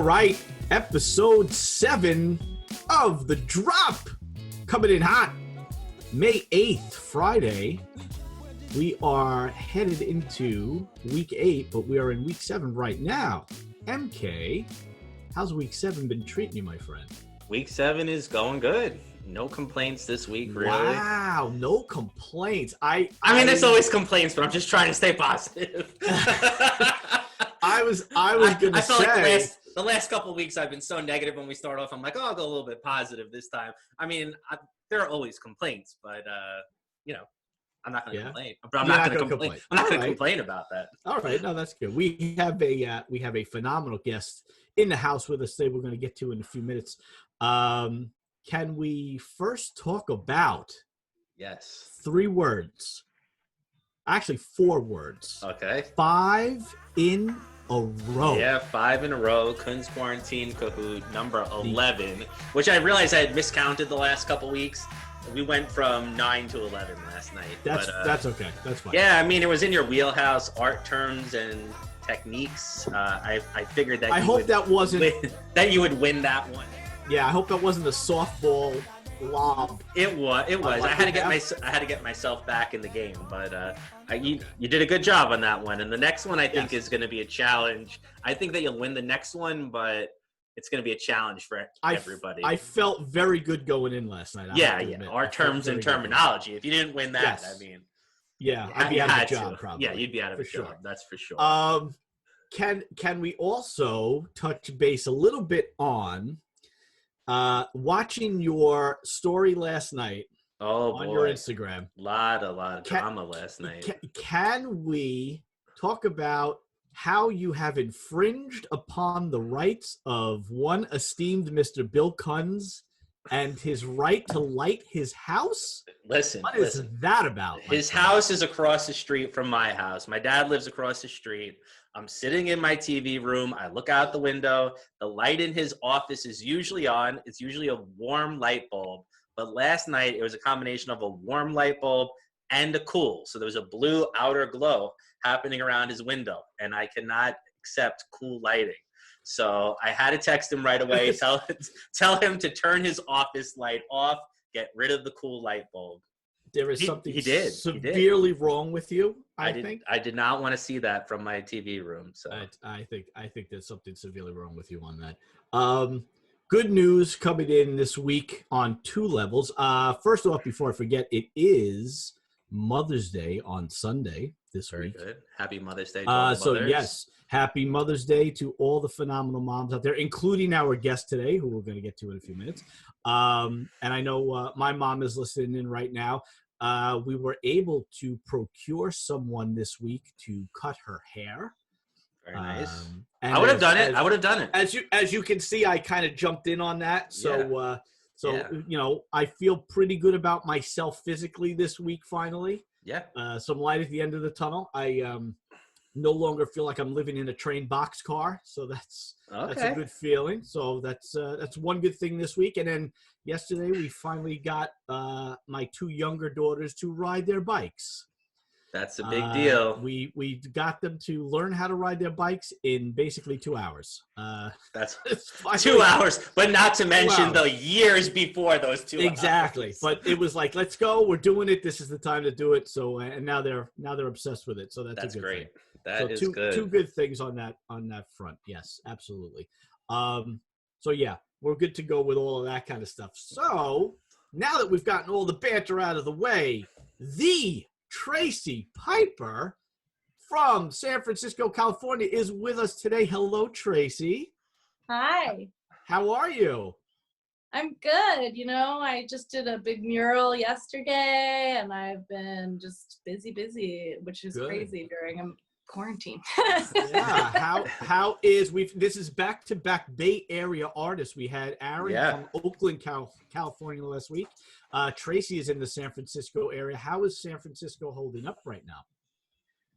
right, episode 7 of The Drop, coming in hot. May 8th, Friday. We are headed into week 8, but we are in week 7 right now. MK, how's week 7 been treating you, my friend? Week 7 is going good. No complaints this week, really. Wow, no complaints. I mean, there's always complaints, but I'm just trying to stay positive. I was gonna say, like the last couple of weeks I've been so negative. When we start off, I'm like, oh, I'll go a little bit positive this time. I mean, there are always complaints, but I'm not going to complain. But I'm not going to complain. I'm not going to complain about that. All right, no, that's good. We have a phenomenal guest in the house with us today. We're going to get to in a few minutes. Can we first talk about 3 words? Actually, 4 words. Okay. 5 in a row. Yeah, 5 in a row. Kunz Quarantine Kahoot number 11, which I realized I had miscounted the last couple weeks. We went from 9 to 11 last night. That's okay. That's fine. Yeah, I mean, it was in your wheelhouse, art terms and techniques. I figured that that you would win that one. Yeah, I hope that wasn't a softball lob. It was. I had to get myself back in the game, but you did a good job on that one. And the next one I think is going to be a challenge. I think that you'll win the next one, but it's going to be a challenge for everybody. I felt very good going in last night. Yeah. Our terms and terminology. If you didn't win that, I mean, I'd be out of a job probably. Yeah, you'd be out of a job. That's for sure. Can we also touch base a little bit on watching your story last night on your Instagram? Lot of drama last night. Can we talk about how you have infringed upon the rights of one esteemed Mr. Bill Kunz and his right to light his house? Listen, what is that about? His house is across the street from my house. My dad lives across the street. I'm sitting in my TV room. I look out the window. The light in his office is usually on. It's usually a warm light bulb. But last night, it was a combination of a warm light bulb and a cool. So there was a blue outer glow happening around his window. And I cannot accept cool lighting. So I had to text him right away, tell him to turn his office light off, get rid of the cool light bulb. There is something severely wrong with you, I think. I did not want to see that from my TV room. So I think there's something severely wrong with you on that. Good news coming in this week on 2 levels. First off, before I forget, it is Mother's Day on Sunday this week. Very good. Happy Mother's Day to all the mothers. Yes, happy Mother's Day to all the phenomenal moms out there, including our guest today, who we're going to get to in a few minutes. And I know my mom is listening in right now. We were able to procure someone this week to cut her hair. Very nice. I would have done it. As you can see, I kind of jumped in on that. So I feel pretty good about myself physically this week. Finally, some light at the end of the tunnel. I no longer feel like I'm living in a train boxcar, so that's a good feeling. So that's one good thing this week. And then yesterday we finally got my 2 younger daughters to ride their bikes. That's a big deal. We got them to learn how to ride their bikes in basically 2 hours. That's 2 hours, but not to mention the years before those 2 hours. Exactly. But it was like, let's go. We're doing it. This is the time to do it. So and now they're obsessed with it. So that's a good great. Thing. That is good. 2 good things on that front. Yes, absolutely. So yeah, we're good to go with all of that kind of stuff. So now that we've gotten all the banter out of the way, the Tracy Piper from San Francisco, California is with us today. Hello, Tracy. Hi. How are you? I'm good. I just did a big mural yesterday and I've been just busy, which is crazy during a quarantine. Yeah. How is this is back-to-back Bay Area artists. We had Aaron from Oakland, California last week. Tracy is in the San Francisco area. How is San Francisco holding up right now?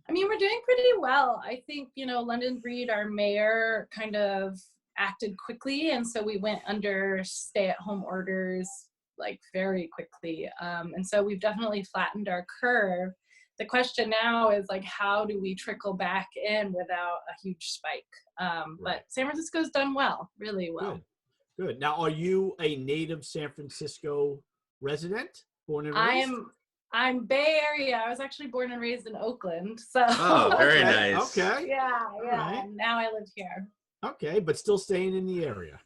I mean, we're doing pretty well. I think, London Breed, our mayor, kind of acted quickly. And so we went under stay-at-home orders, like very quickly. And so we've definitely flattened our curve. the question now is like, how do we trickle back in without a huge spike? But San Francisco's done well, really well. Good. Now, are you a native San Francisco resident, born and raised? I'm Bay Area. I was actually born and raised in Oakland. So. Oh, very nice. Okay. Yeah. Right. Now I live here. Okay, but still staying in the area.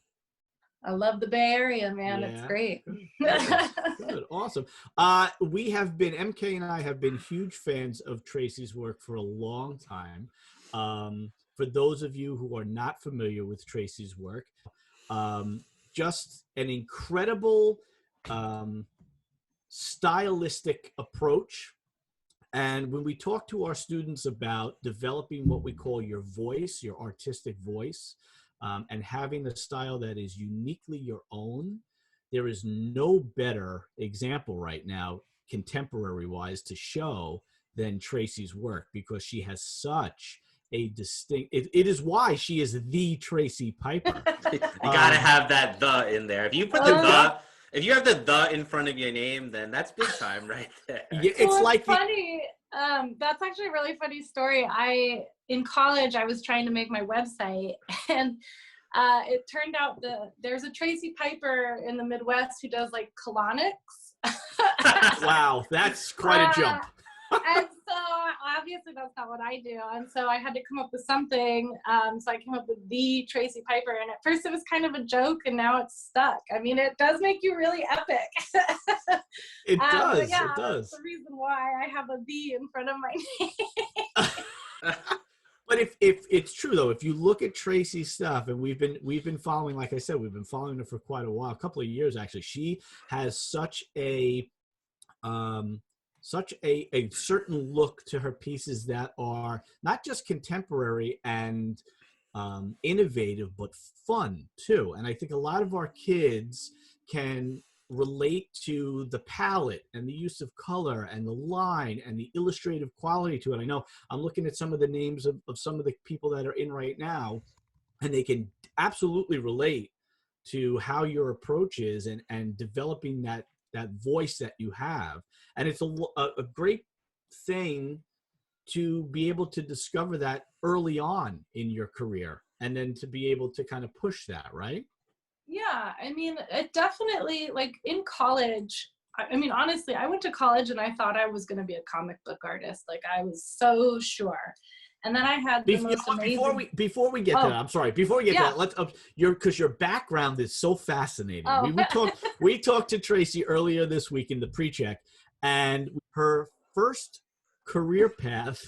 I love the Bay Area, man. Yeah. It's great. Good. Awesome. MK and I have been huge fans of Tracy's work for a long time. For those of you who are not familiar with Tracy's work, just an incredible stylistic approach. And when we talk to our students about developing what we call your voice, your artistic voice, and having a style that is uniquely your own, there is no better example right now, contemporary-wise, to show than Tracy's work, because she has such a distinct, it is why she is the Tracy Piper. You gotta have that "the" in there. If you put if you have the in front of your name, then that's big time right there. Yeah, it's like funny. That's actually a really funny story. In college, I was trying to make my website, and it turned out there's a Tracy Piper in the Midwest who does like colonics. Wow, that's quite a jump. And so obviously that's not what I do. And so I had to come up with something. So I came up with the Tracy Piper. And at first it was kind of a joke, and now it's stuck. I mean, it does make you really epic. It does. Yeah, it does. That's the reason why I have a "the" in front of my name. But if it's true though, if you look at Tracy's stuff, and we've been following, like I said, we've been following her for quite a while, a couple of years actually. She has such a certain look to her pieces that are not just contemporary and innovative, but fun too. And I think a lot of our kids can relate to the palette and the use of color and the line and the illustrative quality to it. I know I'm looking at some of the names of some of the people that are in right now, and they can absolutely relate to how your approach is and developing that voice that you have. And it's a great thing to be able to discover that early on in your career, and then to be able to kind of push that, right? Yeah, I mean, it definitely, like in college, I mean, honestly, I went to college and I thought I was going to be a comic book artist. Like, I was so sure. And then I had the most amazing... Before we get to that, I'm sorry. Before we get to that, because your background is so fascinating. Oh. We talked to Tracy earlier this week in the pre-check, and her first career path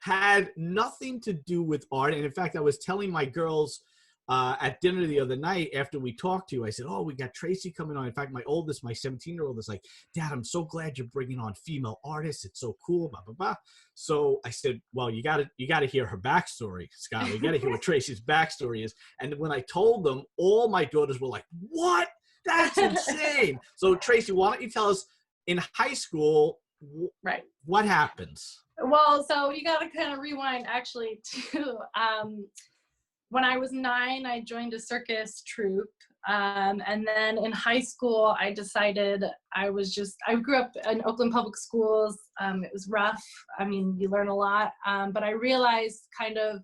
had nothing to do with art. And in fact, I was telling my girls at dinner the other night after we talked to you, I said, "Oh, we got Tracy coming on." In fact, my 17-year-old is like, "Dad, I'm so glad you're bringing on female artists. It's so cool, blah, blah, blah." So I said, "Well, you got to hear her backstory, Scott. You got to hear what Tracy's backstory is." And when I told them, all my daughters were like, "What? That's insane." So Tracy, why don't you tell us, in high school, what happens? Well, so you got to kind of rewind actually to when I was 9, I joined a circus troupe. And then in high school, I decided I grew up in Oakland public schools. It was rough. I mean, you learn a lot. But I realized kind of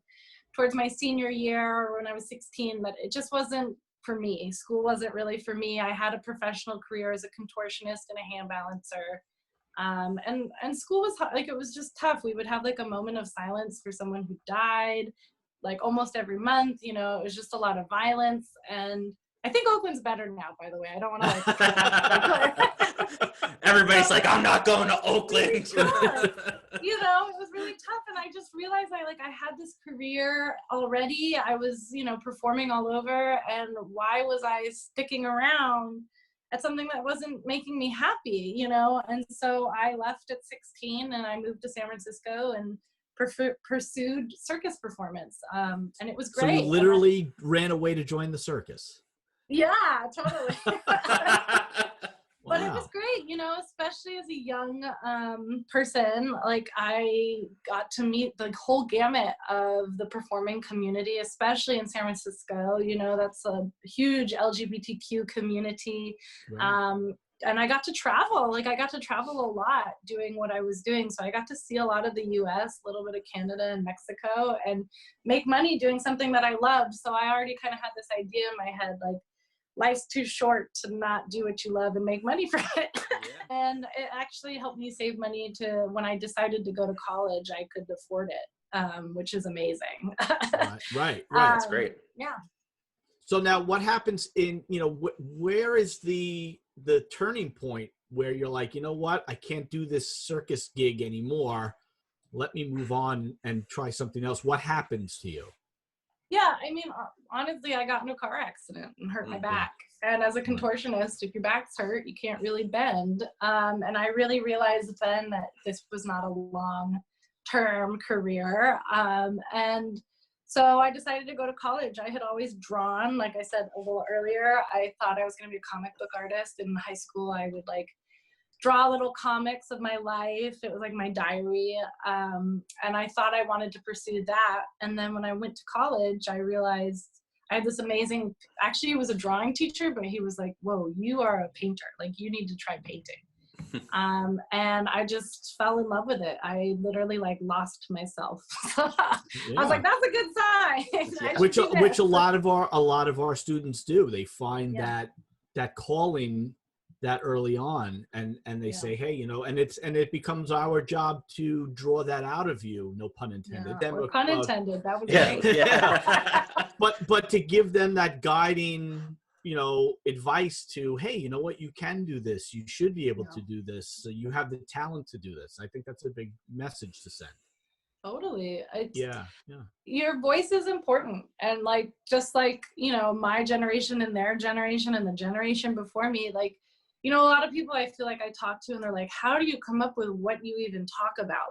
towards my senior year, when I was 16, that it just wasn't for me. School wasn't really for me. I had a professional career as a contortionist and a hand balancer. And school was like, it was just tough. We would have like a moment of silence for someone who died, like almost every month. You know, it was just a lot of violence. And I think Oakland's better now, by the way. I don't want to like everybody's like, "I'm not going to Oakland." You know, it was really tough. And I just realized I had this career already. I was, performing all over. And why was I sticking around at something that wasn't making me happy, And so I left at 16 and I moved to San Francisco and pursued circus performance. And it was great. So you literally ran away to join the circus. Yeah, totally. But it was great, especially as a young person. Like, I got to meet the whole gamut of the performing community, especially in San Francisco. That's a huge LGBTQ community. Right. I got to travel. Like I got to travel a lot doing what I was doing. So I got to see a lot of the US, a little bit of Canada and Mexico, and make money doing something that I loved. So I already kind of had this idea in my head, like life's too short to not do what you love and make money from it. And it actually helped me save money to when I decided to go to college, I could afford it, which is amazing. Right. That's great. Yeah. So now what happens in, where is the turning point where you're like, you know what, I can't do this circus gig anymore. Let me move on and try something else. What happens to you? Yeah, I mean, honestly, I got in a car accident and hurt my back. And as a contortionist, if your back's hurt, you can't really bend. And I really realized then that this was not a long-term career. And so I decided to go to college. I had always drawn, like I said a little earlier, I thought I was going to be a comic book artist. In high school, I would draw little comics of my life. It was like my diary. And I thought I wanted to pursue that. And then when I went to college, I realized I had this amazing, actually he was a drawing teacher, but he was like, whoa, you are a painter. Like you need to try painting. And I just fell in love with it. I literally lost myself. I was like, that's a good sign. Which a lot of our students do. They find that calling that early on, and they say, hey, and it becomes our job to draw that out of you. No pun intended. Or pun intended. That was great. Yeah. but to give them that guiding, advice to, hey, you know what, you can do this. You should be able to do this. So you have the talent to do this. I think that's a big message to send. Totally. Yeah. Your voice is important. And just my generation and their generation and the generation before me, a lot of people I feel like I talk to and they're like, how do you come up with what you even talk about?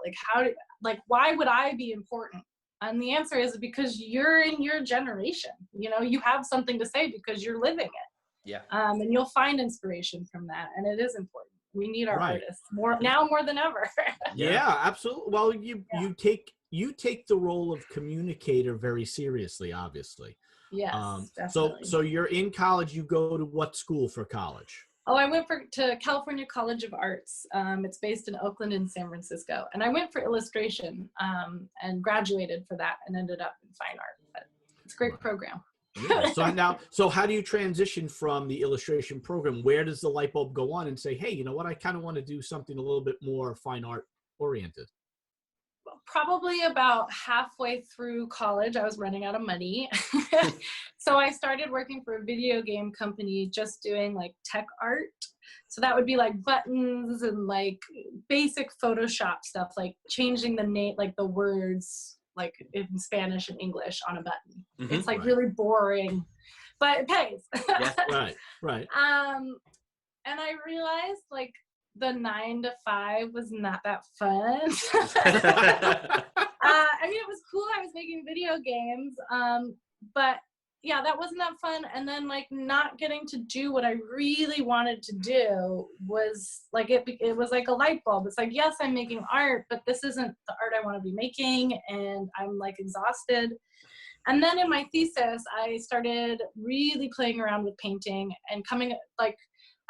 Why would I be important? And the answer is because you're in your generation. You have something to say because you're living it. Yeah. And you'll find inspiration from that. And it is important. We need our artists more than ever. Yeah, absolutely. Well, you take the role of communicator very seriously, obviously. Yes. So you're in college. You go to what school for college? Oh, I went to California College of Arts. It's based in Oakland and San Francisco. And I went for illustration and graduated for that and ended up in fine art. But it's a great program. Yeah. So how do you transition from the illustration program? Where does the light bulb go on and say, hey, you know what, I kind of want to do something a little bit more fine art oriented? Probably about halfway through college, I was running out of money. So I started working for a video game company, just doing tech art. So that would be buttons and basic Photoshop stuff, changing the name, the words, in Spanish and English on a button. Mm-hmm. It's really boring, but it pays. Yeah, right. And I realized the 9 to 5 was not that fun. I mean, it was cool. I was making video games, but yeah, that wasn't that fun. And then not getting to do what I really wanted to do was it was like a light bulb. It's yes, I'm making art, but this isn't the art I want to be making, and I'm exhausted. And then in my thesis, I started really playing around with painting and coming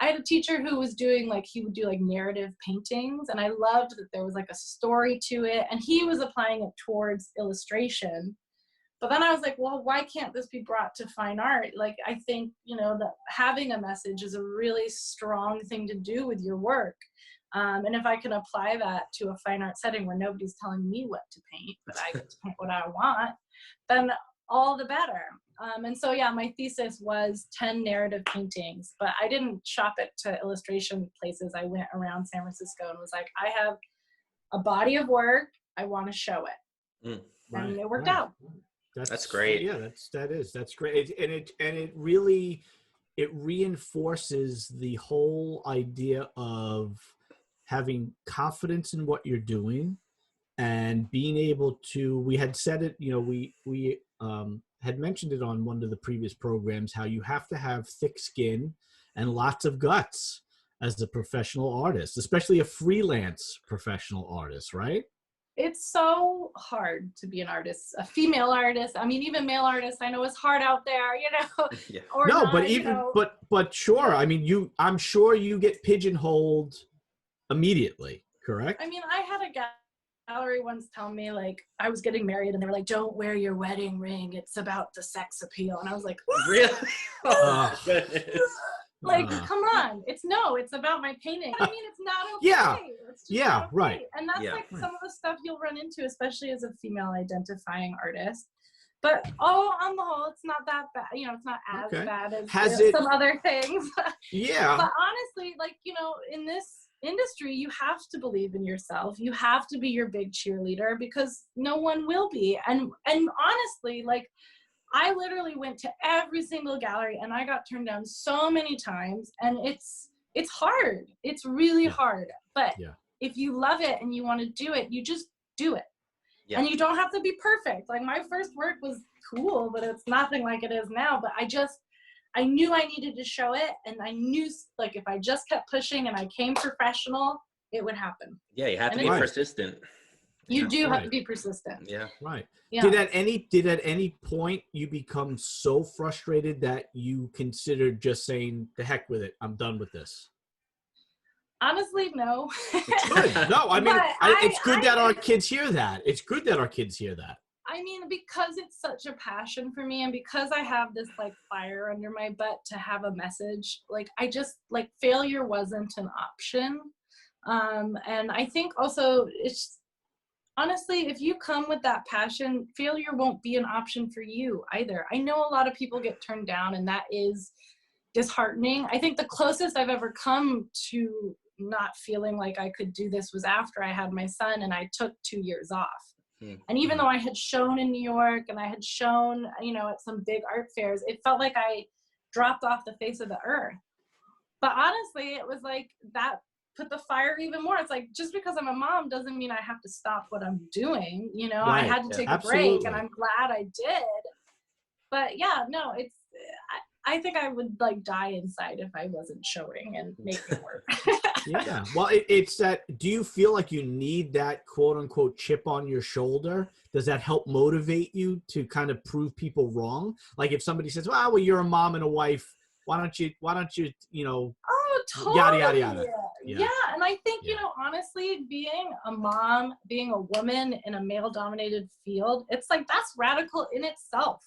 I had a teacher who was doing he would do narrative paintings, and I loved that there was a story to it, and he was applying it towards illustration. But then I was like, well, why can't this be brought to fine art? I think, that having a message is a really strong thing to do with your work. And if I can apply that to a fine art setting where nobody's telling me what to paint, but I get to paint what I want, then all the better. And so, yeah, my thesis was 10 narrative paintings, but I didn't shop it to illustration places. I went around San Francisco and was like, I have a body of work. I want to show it. And it worked out. That's great. Yeah, that's great. And it really, it reinforces the whole idea of having confidence in what you're doing and being able to, we had said it, we had mentioned it on one of the previous programs, how you have to have thick skin and lots of guts as a professional artist, especially a freelance professional artist, right? it's so hard to be an artist, a female artist. I mean, even male artists, I know it's hard out there, you know. Yeah. Or no, not, but even, you know. but sure. I mean, I'm sure you get pigeonholed immediately, correct? I mean, I had a gallery once tell me, like, I was getting married and they were like, don't wear your wedding ring, it's about the sex appeal. And I was like, Really? Oh, goodness. like, come on, it's about my painting. I mean, it's not okay. Yeah. It's just Yeah, not okay. right. And that's like some of the stuff you'll run into, especially as a female identifying artist. But on the whole, it's not that bad. You know, it's not as bad as some other things. Yeah. But honestly, like, you know, in this industry, you have to believe in yourself. You have to be your big cheerleader, because no one will be. And honestly, like, I literally went to every single gallery and I got turned down so many times, and it's hard. It's really hard. But if you love it and you want to do it, you just do it. Yeah. And you don't have to be perfect. Like, my first work was cool, but it's nothing like it is now. But I knew I needed to show it, and I knew, like, if I just kept pushing and I came professional, it would happen. Yeah, you have to be persistent. You do have to be persistent. Yeah. Right. Yeah. Did at any point you become so frustrated that you considered just saying, the heck with it, I'm done with this? Honestly, no. It's good. No, I mean, it's good that our kids hear that. It's good that our kids hear that. I mean, because it's such a passion for me, and because I have this, like, fire under my butt to have a message, like, I just, like, failure wasn't an option. And I think also it's, honestly, if you come with that passion, failure won't be an option for you either. I know a lot of people get turned down, and that is disheartening. I think the closest I've ever come to not feeling like I could do this was after I had my son and I took 2 years off. And even though I had shown in New York and I had shown, you know, at some big art fairs, it felt like I dropped off the face of the earth. But honestly, it was like that put the fire even more. It's like, just because I'm a mom doesn't mean I have to stop what I'm doing. You know, I had to take a break, and I'm glad I did. But yeah, no, it's, I think I would, like, die inside if I wasn't showing and making work. Yeah. Well, it's that, do you feel like you need that quote unquote chip on your shoulder? Does that help motivate you to kind of prove people wrong? Like, if somebody says, well, you're a mom and a wife, why don't you, you know, totally. Yada, yada, yada. Yeah. And I think, you know, honestly, being a mom, being a woman in a male dominated field, it's like, that's radical in itself.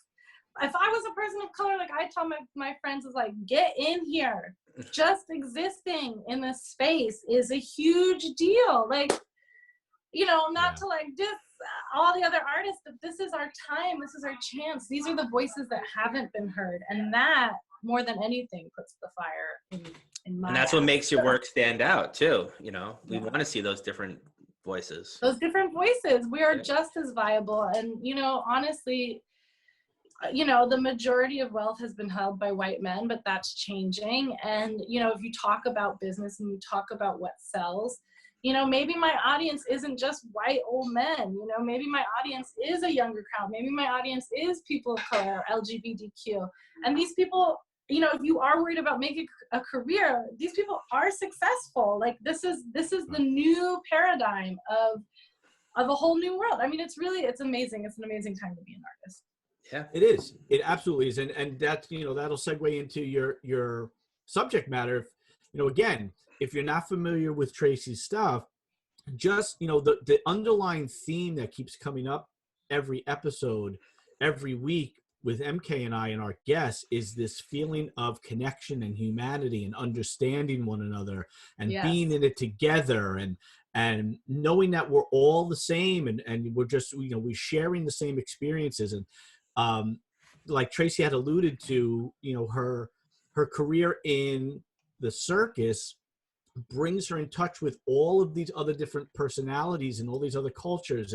If I was a person of color, like, I tell my friends, is like, get in here. Just existing in this space is a huge deal. Like, you know, not to, like, diss all the other artists, but this is our time. This is our chance. These are the voices that haven't been heard. And that, more than anything, puts the fire in my And that's what makes your work stand out, too. You know, we want to see those different voices. Those different voices. We are just as viable. And, you know, honestly, you know, the majority of wealth has been held by white men, but that's changing. And, you know, if you talk about business and you talk about what sells, you know, maybe my audience isn't just white old men. You know, maybe my audience is a younger crowd. Maybe my audience is people of color, LGBTQ. And these people, you know, if you are worried about making a career, these people are successful. Like, this is the new paradigm of a whole new world. I mean, it's amazing. It's an amazing time to be an artist. Yeah, it is. It absolutely is. And that's, you know, that'll segue into your subject matter. You know, again, if you're not familiar with Tracy's stuff, just, you know, the underlying theme that keeps coming up every episode, every week with MK and I and our guests is this feeling of connection and humanity and understanding one another and being in it together and knowing that we're all the same and we're just, you know, we're sharing the same experiences. And like Tracy had alluded to, you know, her career in the circus brings her in touch with all of these other different personalities and all these other cultures.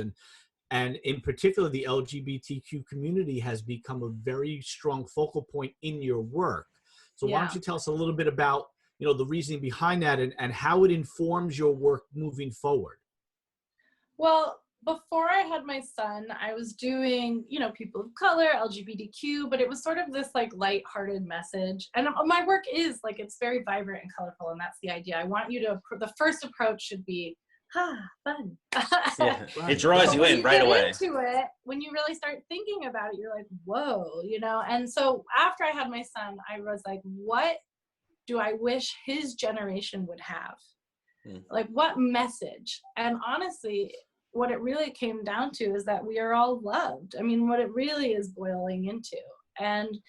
And in particular, the LGBTQ community has become a very strong focal point in your work. So why don't you tell us a little bit about, you know, the reasoning behind that and how it informs your work moving forward? Well, before I had my son, I was doing, you know, people of color, LGBTQ, but it was sort of this, like, lighthearted message. And my work is, like, it's very vibrant and colorful, and that's the idea. I want you to, the first approach should be, fun. Yeah. It draws you in right away. Into it, when you really start thinking about it, you're like, whoa, you know? And so after I had my son, I was like, what do I wish his generation would have? Like, what message? And honestly, what it really came down to is that we are all loved. I mean, what it really is boiling into. And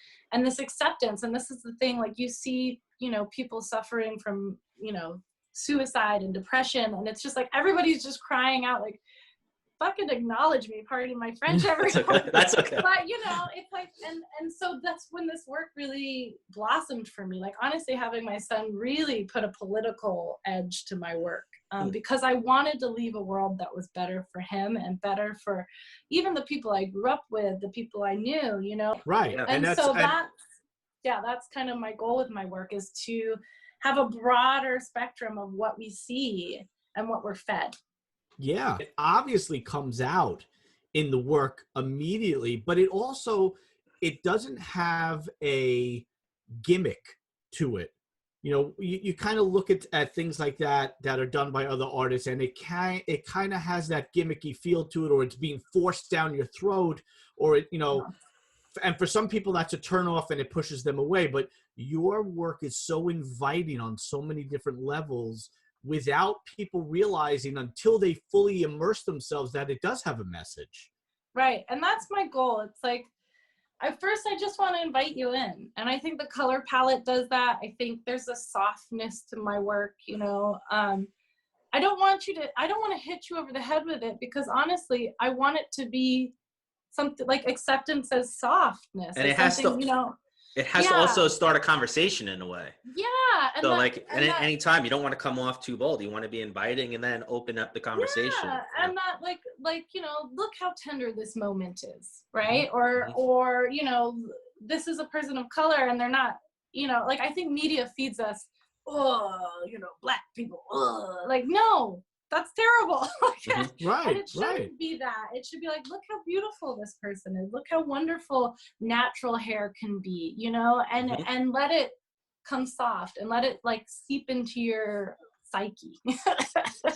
this acceptance, and this is the thing, like, you see, you know, people suffering from, you know, suicide and depression, and it's just like everybody's just crying out like, fucking acknowledge me, pardon my French, everyone. That's okay. But you know, it's like, and so that's when this work really blossomed for me. Like, honestly, having my son really put a political edge to my work, because I wanted to leave a world that was better for him and better for even the people I grew up with, the people I knew, you know. Right. And so that's kind of my goal with my work, is to have a broader spectrum of what we see and what we're fed. Yeah, it obviously comes out in the work immediately, but it doesn't have a gimmick to it. You know, you kind of look at things like that are done by other artists, and it kind of has that gimmicky feel to it, or it's being forced down your throat, or it, you know, and for some people that's a turnoff and it pushes them away. But your work is so inviting on so many different levels, without people realizing until they fully immerse themselves that it does have a message. Right. And that's my goal. It's like, at first I just want to invite you in. And I think the color palette does that. I think there's a softness to my work, you know. I don't want to hit you over the head with it, because honestly, I want it to be something like acceptance as softness. And it has to, you know, it has to also start a conversation in a way. Yeah. And so anytime, you don't want to come off too bold. You want to be inviting and then open up the conversation. Yeah, and that like, you know, look how tender this moment is, right? Or, you know, this is a person of color and they're not, you know, like, I think media feeds us, oh, you know, Black people, like, no, that's terrible. Right. And it shouldn't be that. It should be like, look how beautiful this person is. Look how wonderful natural hair can be, you know, and let it come soft and let it like seep into your psyche.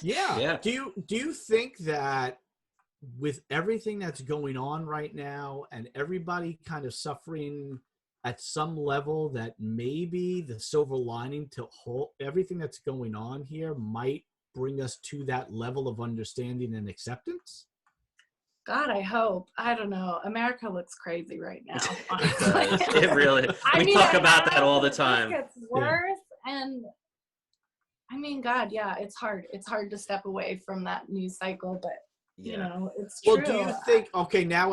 Yeah. Do you think that with everything that's going on right now and everybody kind of suffering at some level, that maybe the silver lining to everything that's going on here might bring us to that level of understanding and acceptance? God, I hope. I don't know. America looks crazy right now. It really. We talk about that all the time. It gets worse, and I mean, God, yeah, it's hard. It's hard to step away from that news cycle, but you know, it's true. Well, do you think? Okay, now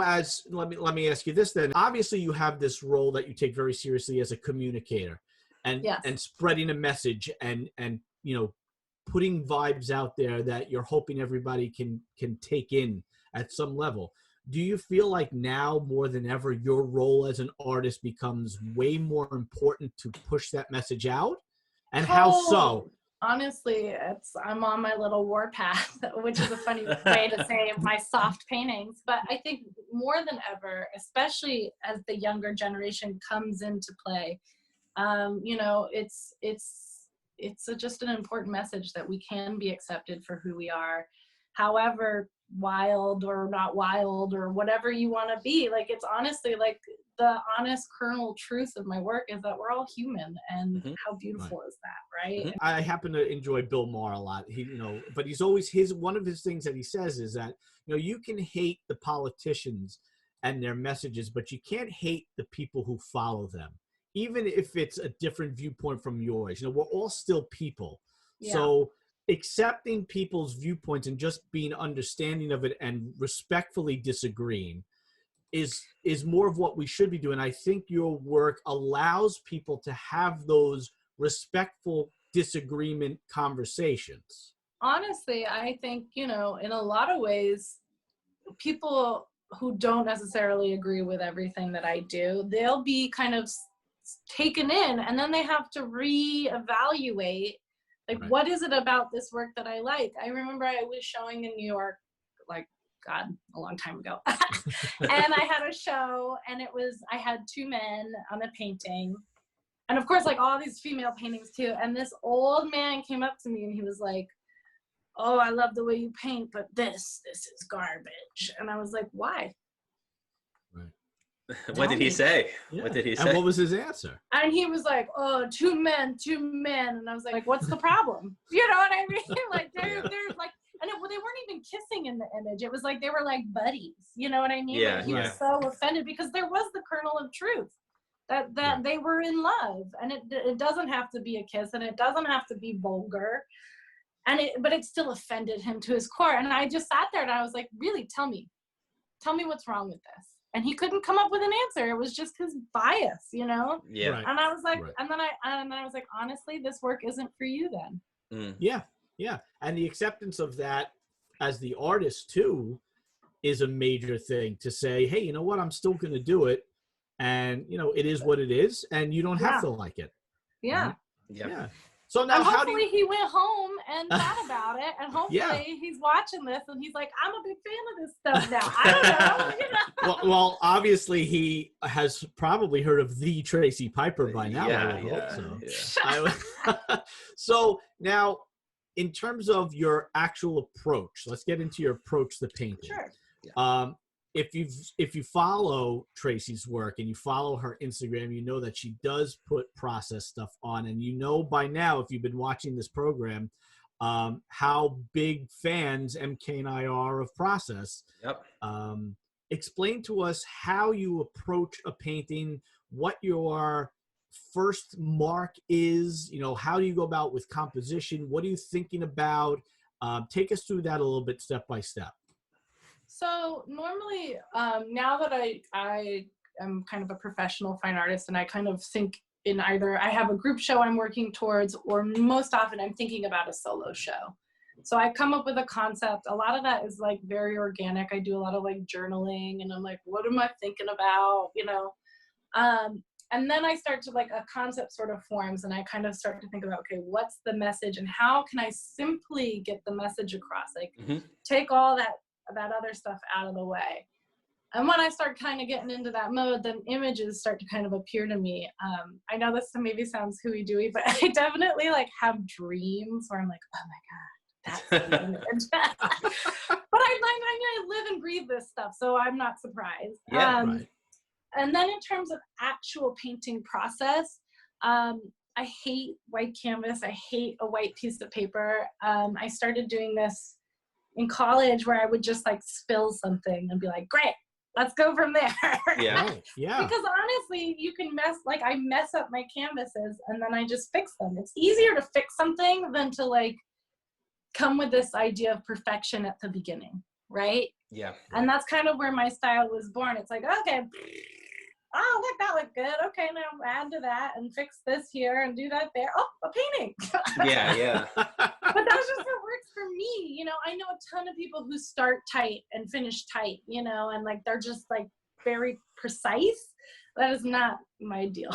let me ask you this then. Obviously, you have this role that you take very seriously as a communicator, and spreading a message, and you know, putting vibes out there that you're hoping everybody can take in at some level. Do you feel like now more than ever your role as an artist becomes way more important to push that message out? And how so? Honestly, I'm on my little warpath, which is a funny way to say my soft paintings. But I think more than ever, especially as the younger generation comes into play, you know, it's just an important message that we can be accepted for who we are, however wild or not wild or whatever you want to be. Like, it's honestly like the honest kernel truth of my work is that we're all human, and how beautiful is that, right? I happen to enjoy Bill Maher a lot. He, you know, but he's always one of his things that he says is that, you know, you can hate the politicians and their messages, but you can't hate the people who follow them, even if it's a different viewpoint from yours. You know, we're all still people. Yeah. So accepting people's viewpoints and just being understanding of it and respectfully disagreeing is more of what we should be doing. I think your work allows people to have those respectful disagreement conversations. Honestly, I think, you know, in a lot of ways, people who don't necessarily agree with everything that I do, they'll be kind of taken in, and then they have to reevaluate, like, what is it about this work that I like? I remember I was showing in New York, like, God, a long time ago. And I had a show, and I had two men on a painting. And of course, like all these female paintings too. And this old man came up to me and he was like, oh, I love the way you paint, but this is garbage. And I was like, why? What did he say? Yeah. What did he say? And what was his answer? And he was like, oh, two men. And I was like, what's the problem? You know what I mean? Like, they're like, and they weren't even kissing in the image. It was like, they were like buddies. You know what I mean? Yeah, like, he was so offended because there was the kernel of truth that they were in love. And it doesn't have to be a kiss, and it doesn't have to be vulgar. But it still offended him to his core. And I just sat there and I was like, really, tell me what's wrong with this. And he couldn't come up with an answer. It was just his bias, you know? Yeah. Right. And I was like, and then I was like, honestly, this work isn't for you then. Mm. Yeah. Yeah. And the acceptance of that as the artist too is a major thing, to say, hey, you know what? I'm still going to do it. And, you know, it is what it is. And you don't have to like it. Yeah. Yeah. So now, and hopefully he went home and thought about it, and hopefully he's watching this and he's like, I'm a big fan of this stuff now. I don't know. You know? Well, obviously he has probably heard of the Tracy Piper by now. I would hope so. So now, in terms of your actual approach, let's get into your approach to painting. Sure. Yeah. If you follow Tracy's work and you follow her Instagram, you know that she does put process stuff on, and you know by now, if you've been watching this program, how big fans MK and I are of process. Yep. Explain to us how you approach a painting, what your first mark is, you know, how do you go about with composition? What are you thinking about? Take us through that a little bit, step by step. So normally, now that I am kind of a professional fine artist, and I kind of think in either I have a group show I'm working towards, or most often I'm thinking about a solo show. So I come up with a concept. A lot of that is like very organic. I do a lot of like journaling, and I'm like, what am I thinking about? You know? And then I start to, like, a concept sort of forms, and I kind of start to think about, okay, what's the message and how can I simply get the message across? Like, take all that other stuff out of the way. And when I start kind of getting into that mode, then images start to kind of appear to me. I know this maybe sounds hooey-dooey, but I definitely like have dreams where I'm like, oh my God, that's the image. But I live and breathe this stuff, so I'm not surprised. Yeah, right. And then in terms of actual painting process, I hate white canvas. I hate a white piece of paper. I started doing this in college where I would just like spill something and be like, great, let's go from there. Yeah. Yeah. Because honestly, you can I mess up my canvases and then I just fix them. It's easier to fix something than to like come with this idea of perfection at the beginning, right? Yeah. And that's kind of where my style was born. It's like, okay, oh, look, that looked good. Okay, now add to that and fix this here and do that there. Oh, a painting. Yeah. But that's just what works for me. You know, I know a ton of people who start tight and finish tight, you know, and like they're just like very precise. That is not my deal.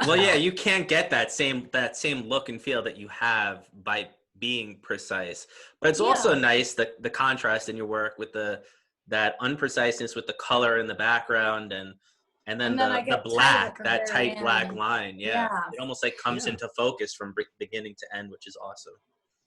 Well, yeah, you can't get that same look and feel that you have by being precise. But it's also nice that the contrast in your work with that unpreciseness with the color in the background and then the black, that tight black line. Yeah. It almost like comes into focus from beginning to end, which is awesome.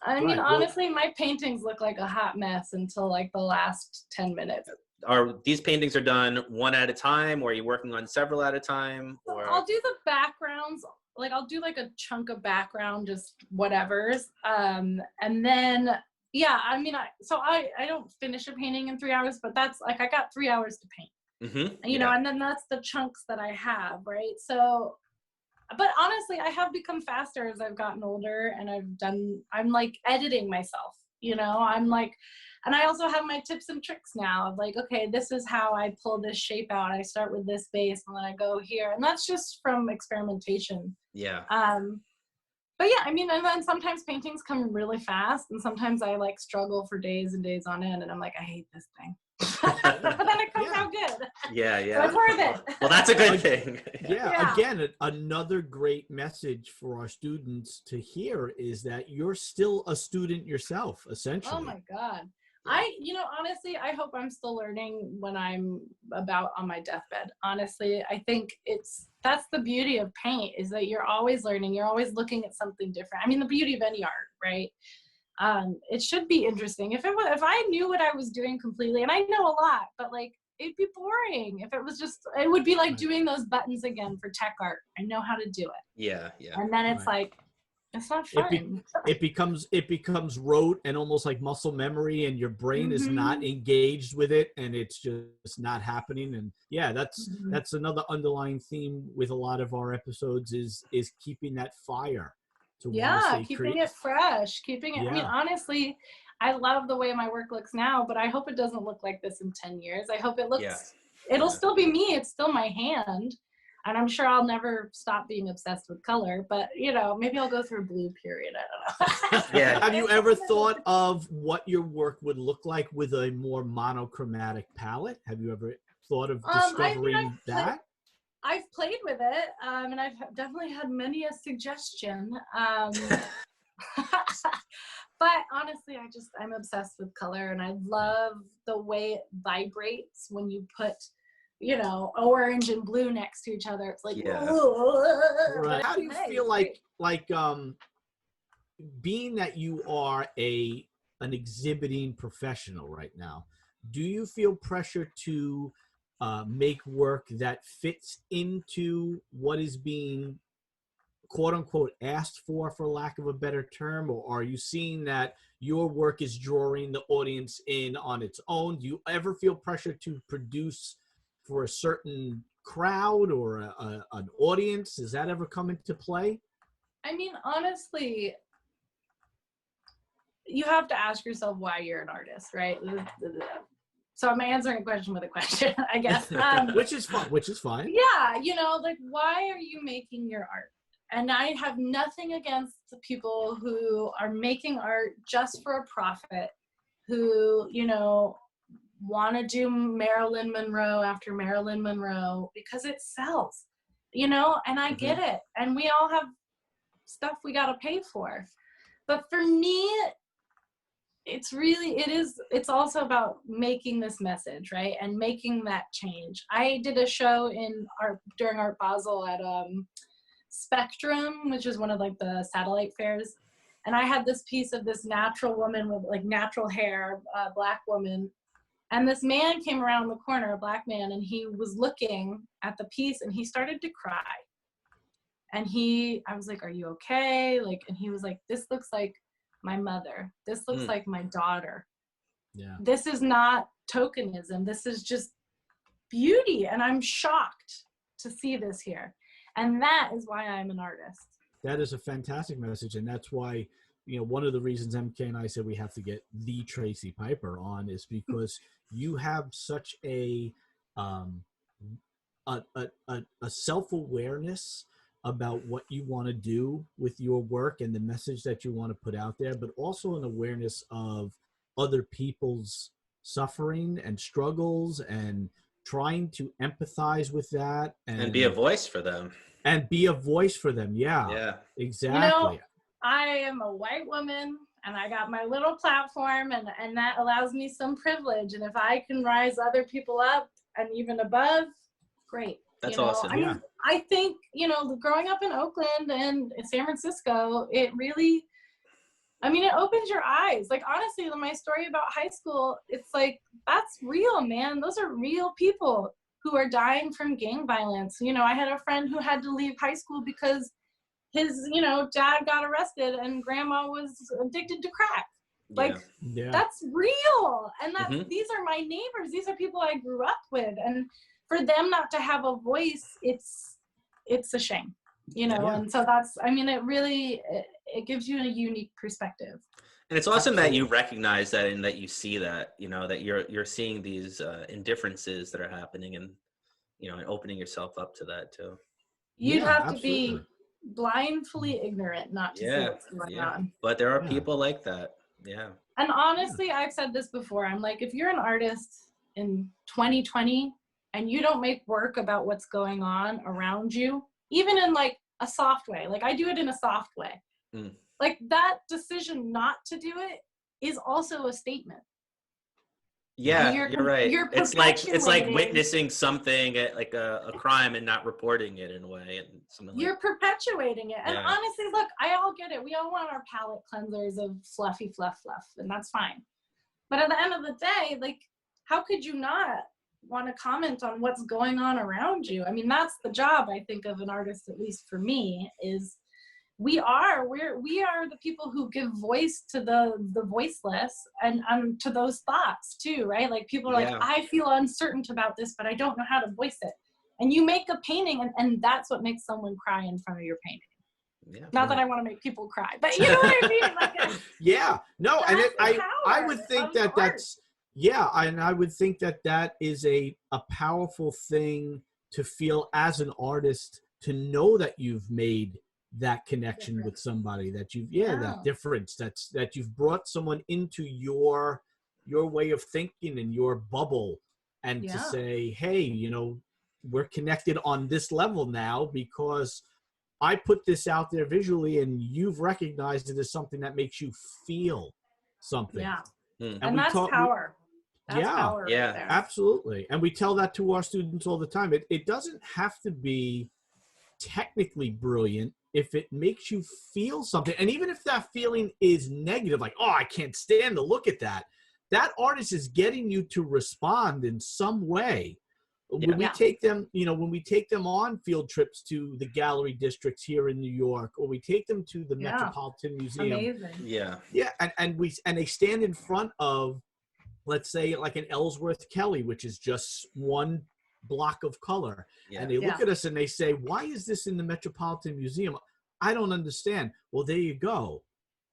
I mean, honestly, my paintings look like a hot mess until like the last 10 minutes. Are these paintings are done one at a time, or are you working on several at a time? Or I'll do the backgrounds. Like I'll do like a chunk of background, just whatever's. And then, yeah, I mean, I don't finish a painting in 3 hours, but that's like, I got 3 hours to paint. You know, and then that's the chunks that I have, right? So, but honestly, I have become faster as I've gotten older, and I'm like editing myself, you know, I'm like, and I also have my tips and tricks now of like, okay, this is how I pull this shape out. I start with this base and then I go here, and that's just from experimentation. Yeah. But yeah, I mean, and then sometimes paintings come really fast, and sometimes I like struggle for days and days on end, and I'm like, I hate this thing. But then it comes out good. Yeah. So it's worth it. Well, that's a good thing. Yeah. Again, another great message for our students to hear is that you're still a student yourself, essentially. Oh my God. You know, honestly, I hope I'm still learning when I'm about on my deathbed. Honestly, I think that's the beauty of paint, is that you're always learning. You're always looking at something different. I mean, the beauty of any art, right? it should be interesting. If I knew what I was doing completely, and I know a lot, but like, it'd be boring. If it was just, it would be like doing those buttons again for tech art. I know how to do it. Yeah. And then it's like, it's not fun. It becomes rote and almost like muscle memory, and your brain is not engaged with it, and it's just not happening. And yeah, that's another underlying theme with a lot of our episodes is keeping that fire. Keeping it fresh, keeping it. I mean, honestly, I love the way my work looks now, but I hope it doesn't look like this in 10 years. I hope it looks, it'll still be me. It's still my hand. And I'm sure I'll never stop being obsessed with color, but maybe I'll go through a blue period. I don't know. Have you ever thought of what your work would look like with a more monochromatic palette? Have you ever thought of discovering that? I've played with it, and I've definitely had many a suggestion. But honestly, I'm obsessed with color, and I love the way it vibrates when you put, orange and blue next to each other. It's like, right. How do you feel like being that you are an exhibiting professional right now? Do you feel pressure to make work that fits into what is being quote unquote asked for lack of a better term, or are you seeing that your work is drawing the audience in on its own? Do you ever feel pressure to produce for a certain crowd or an audience? Does that ever come into play? I mean, honestly, you have to ask yourself why you're an artist, right? So I'm answering a question with a question, I guess. Which is fine. Yeah, like, why are you making your art? And I have nothing against the people who are making art just for a profit, who, want to do Marilyn Monroe after Marilyn Monroe because it sells, and I get it. And we all have stuff we got to pay for. But for me, it's also about making this message, right? And making that change. I did a show during Art Basel at Spectrum, which is one of like the satellite fairs. And I had this piece of this natural woman with like natural hair, black woman. And this man came around the corner, a black man, and he was looking at the piece and he started to cry. And I was like, are you okay? And he was like, this looks like my mother. This looks like my daughter. Yeah. This is not tokenism. This is just beauty. And I'm shocked to see this here. And that is why I'm an artist. That is a fantastic message. And that's why, one of the reasons MK and I said we have to get the Tracy Piper on is because you have such a self-awareness about what you want to do with your work and the message that you want to put out there, but also an awareness of other people's suffering and struggles and trying to empathize with that and be a voice for them. Yeah, exactly. I am a white woman and I got my little platform and that allows me some privilege. And if I can rise other people up and even above, great. That's awesome. I think, growing up in Oakland and San Francisco, it really, it opens your eyes. Like, honestly, my story about high school, it's like, that's real, man. Those are real people who are dying from gang violence. I had a friend who had to leave high school because his, dad got arrested and grandma was addicted to crack. That's real. And these are my neighbors. These are people I grew up with. And for them not to have a voice, it's a shame, And so that's, it really, it gives you a unique perspective. And it's awesome that you recognize that and that you see that, that you're seeing these indifferences that are happening and, and opening yourself up to that too. You'd have to be blindly ignorant not to see what's going on. But there are people like that. Yeah. And honestly, I've said this before. I'm like, if you're an artist in 2020 and you don't make work about what's going on around you, even in like a soft way, like I do it in a soft way, like that decision not to do it is also a statement. Yeah, you're right. It's like witnessing something like a crime and not reporting it in a way, and something you're perpetuating it. And honestly, look, I all get it. We all want our palate cleansers of fluffy fluff, and that's fine. But at the end of the day, like, how could you not want to comment on what's going on around you? I mean, that's the job, I think, of an artist, at least for me, is we are the people who give voice to the voiceless and to those thoughts too, right? Like, people are like, I feel uncertain about this, but I don't know how to voice it. And you make a painting, and that's what makes someone cry in front of your painting. Yeah, not that I want to make people cry, but you know what I mean? Like, yeah, no, and I would think that that's, and I would think that that is a powerful thing to feel as an artist, to know that you've made that connection with somebody, that you've that difference, that you've brought someone into your way of thinking and your bubble, and to say, hey, you know, we're connected on this level now because I put this out there visually and you've recognized it as something that makes you feel something. And that's power. That's power right there. Absolutely. And we tell that to our students all the time. It doesn't have to be technically brilliant if it makes you feel something. And even if that feeling is negative, like, oh, I can't stand to look at that, that artist is getting you to respond in some way. When we take them, you know, when we take them on field trips to the gallery districts here in New York, or we take them to the Metropolitan Museum. Amazing. And they stand in front of, let's say, like an Ellsworth Kelly, which is just one block of color. And they look at us and they say, why is this in the Metropolitan Museum? I don't understand. Well, there you go.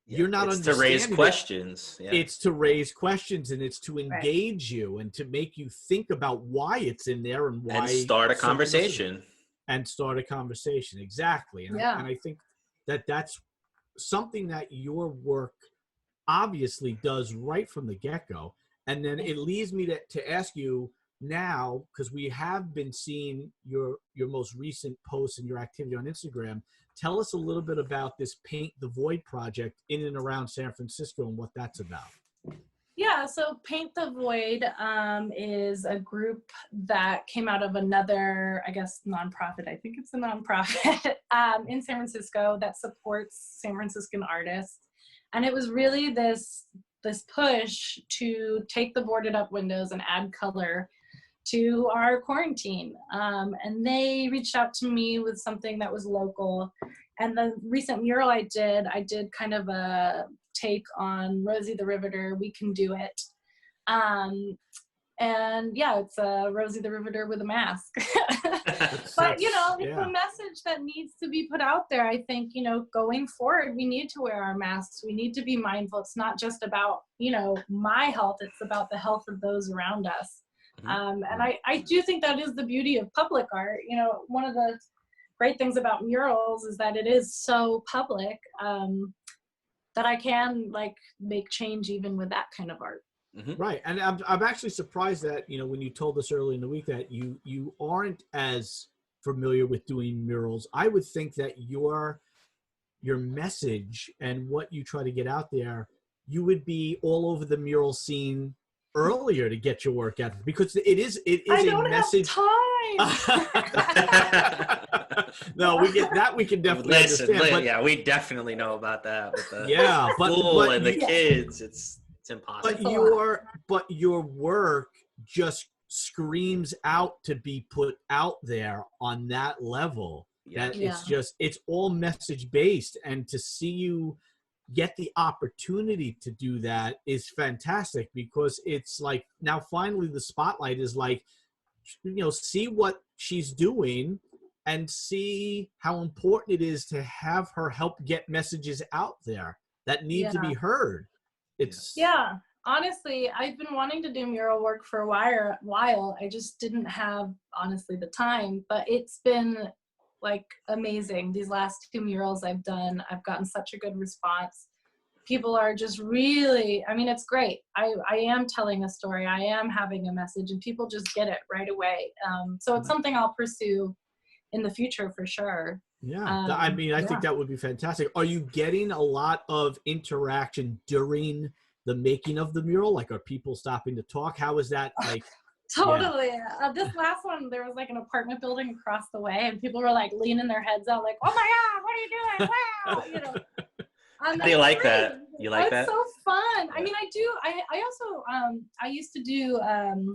You're not understanding. It's to raise questions. It's to raise questions, and it's to engage you and to make you think about why it's in there and why. And start a conversation. Exactly. And I think that that's something that your work obviously does right from the get-go. And then it leads me to ask you now, because we have been seeing your most recent posts and your activity on Instagram. Tell us a little bit about this Paint the Void project in and around San Francisco and what that's about. Yeah, so Paint the Void is a group that came out of another, I guess, nonprofit. I think it's a nonprofit in San Francisco that supports San Franciscan artists. And it was really this push to take the boarded up windows and add color to our quarantine. And they reached out to me with something that was local. And the recent mural I did kind of a take on Rosie the Riveter, We Can Do It. And yeah, it's a Rosie the Riveter with a mask. But, you know, it's a message that needs to be put out there. I think, you know, going forward, we need to wear our masks. We need to be mindful. It's not just about, you know, my health. It's about the health of those around us. And I do think that is the beauty of public art. You know, one of the great things about murals is that it is so public that I can, like, make change even with that kind of art. Right. And I'm actually surprised that, you know, when you told us early in the week that you aren't as familiar with doing murals. I would think that your message and what you try to get out there, you would be all over the mural scene earlier to get your work out, because it is I don't a message. Have time. No, we can definitely understand. But, we definitely know about that with the but and the kids. It's impossible. But your work just screams out to be put out there on that level. It's all message based, and to see you get the opportunity to do that is fantastic, because it's like, now finally the spotlight is like, you know, see what she's doing and see how important it is to have her help get messages out there that need to be heard. Honestly, I've been wanting to do mural work for a while. I just didn't have, honestly, the time, but it's been like amazing. These last 2 murals I've done, I've gotten such a good response. People are just really, I mean, it's great. I am telling a story. I am having a message, and people just get it right away. So it's something I'll pursue in the future for sure. I mean, I think that would be fantastic. Are you getting a lot of interaction during the making of the mural? Like, are people stopping to talk? How is that like? Totally. Yeah. This last one, there was like an apartment building across the way, and people were like leaning their heads out, like, "Oh my God, what are you doing? Wow!" You know. They like that. You like that? It's so fun. Yeah. I mean, I do. I also I used to do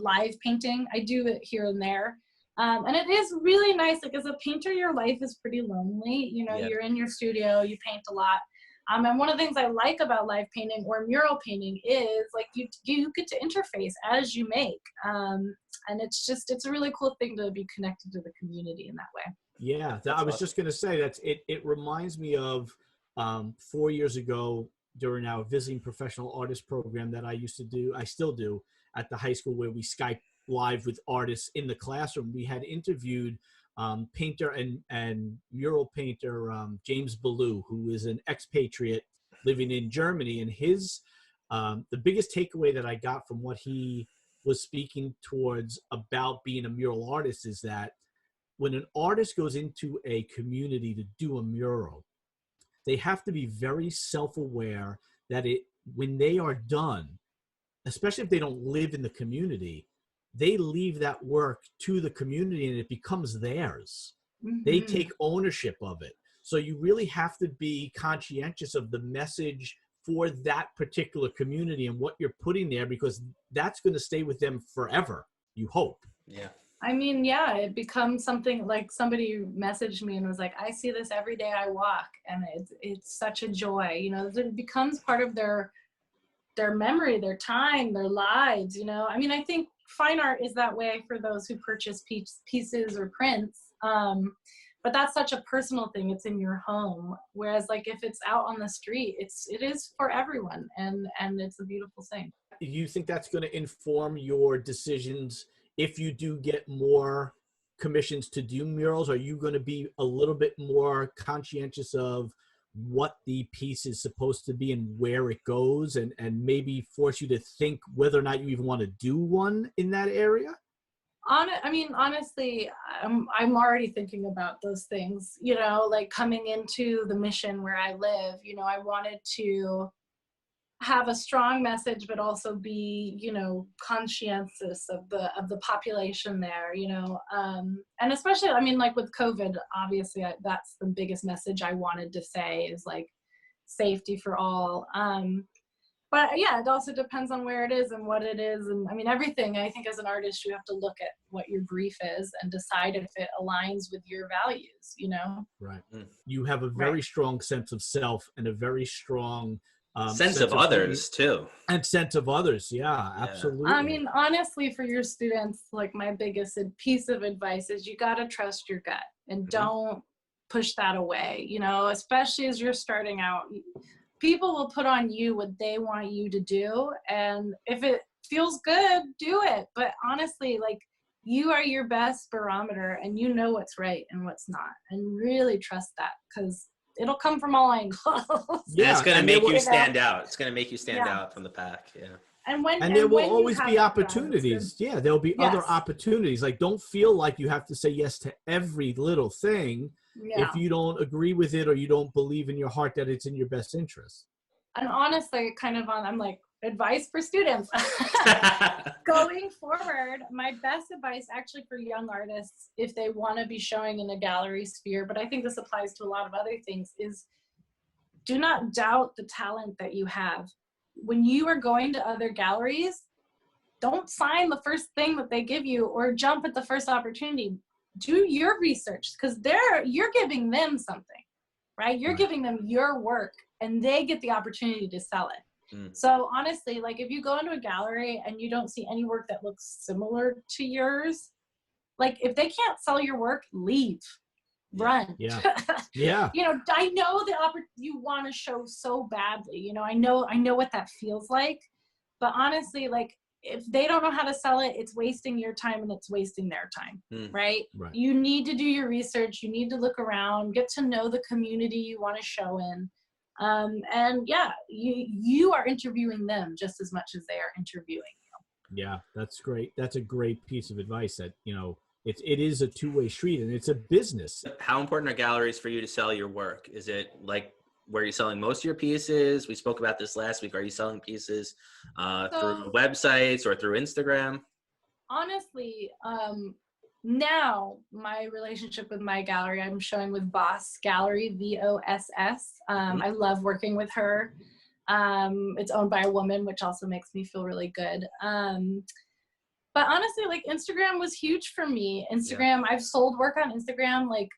live painting. I do it here and there, and it is really nice. Like, as a painter, your life is pretty lonely. You know, you're in your studio, you paint a lot. And one of the things I like about live painting or mural painting is like you get to interface as you make. And it's a really cool thing to be connected to the community in that way. Yeah, I was just going to say it reminds me of 4 years ago during our visiting professional artist program that I used to do, I still do at the high school, where we Skype live with artists in the classroom. We had interviewed painter and mural painter James Ballou, who is an expatriate living in Germany, and his the biggest takeaway that I got from what he was speaking towards about being a mural artist is that when an artist goes into a community to do a mural, they have to be very self-aware that when they are done, especially if they don't live in the community, they leave that work to the community and it becomes theirs. Mm-hmm. They take ownership of it. So you really have to be conscientious of the message for that particular community and what you're putting there, because that's going to stay with them forever, you hope. Yeah. I mean, yeah, it becomes something like somebody messaged me and was like, I see this every day I walk, and it's such a joy. You know, it becomes part of their memory, their time, their lives, you know. I mean, I think fine art is that way for those who purchase pieces or prints. But that's such a personal thing. It's in your home. Whereas like if it's out on the street, it is for everyone, and it's a beautiful thing. Do you think that's going to inform your decisions if you do get more commissions to do murals? Are you going to be a little bit more conscientious of what the piece is supposed to be and where it goes, and maybe force you to think whether or not you even want to do one in that area? I mean, honestly, I'm already thinking about those things, you know, like coming into the mission where I live, you know, I wanted to have a strong message, but also be, you know, conscientious of the population there, you know, and especially, I mean, like with COVID, obviously that's the biggest message I wanted to say is like safety for all. But yeah, it also depends on where it is and what it is. And I mean, everything, I think as an artist, you have to look at what your brief is and decide if it aligns with your values, you know? Right. You have a very strong sense of self and a very strong sense of others too. And sense of others. Yeah, absolutely. I mean, honestly, for your students, like my biggest piece of advice is you got to trust your gut and don't push that away, you know, especially as you're starting out. People will put on you what they want you to do. And if it feels good, do it. But honestly, like you are your best barometer and you know what's right and what's not. And really trust that, because it'll come from all angles. Yeah, it's going to make you stand out. It's going to make you stand out from the pack. Yeah. And there will always be opportunities. Yeah, there'll be other opportunities. Like, don't feel like you have to say yes to every little thing if you don't agree with it or you don't believe in your heart that it's in your best interest. And honestly, I'm like, advice for students. Going forward, my best advice actually for young artists, if they want to be showing in a gallery sphere, but I think this applies to a lot of other things, is do not doubt the talent that you have. When you are going to other galleries, don't sign the first thing that they give you or jump at the first opportunity. Do your research, because you're giving them something, right? You're giving them your work and they get the opportunity to sell it. So honestly, like if you go into a gallery and you don't see any work that looks similar to yours, like if they can't sell your work, leave. Run. Yeah. Yeah. You know, I know you want to show so badly, you know, I know what that feels like, but honestly, like if they don't know how to sell it, it's wasting your time and it's wasting their time. Right? You need to do your research. You need to look around, get to know the community you want to show in. And yeah, you are interviewing them just as much as they are interviewing you. Yeah, that's great. That's a great piece of advice that, you know, it is a two-way street and it's a business. How important are galleries for you to sell your work? Is it like where you're selling most of your pieces? We spoke about this last week. Are you selling pieces through websites or through Instagram? Honestly, now my relationship with my gallery, I'm showing with Voss Gallery, VOSS. I love working with her. It's owned by a woman, which also makes me feel really good. But honestly, like Instagram was huge for me. Instagram, I've sold work on Instagram, like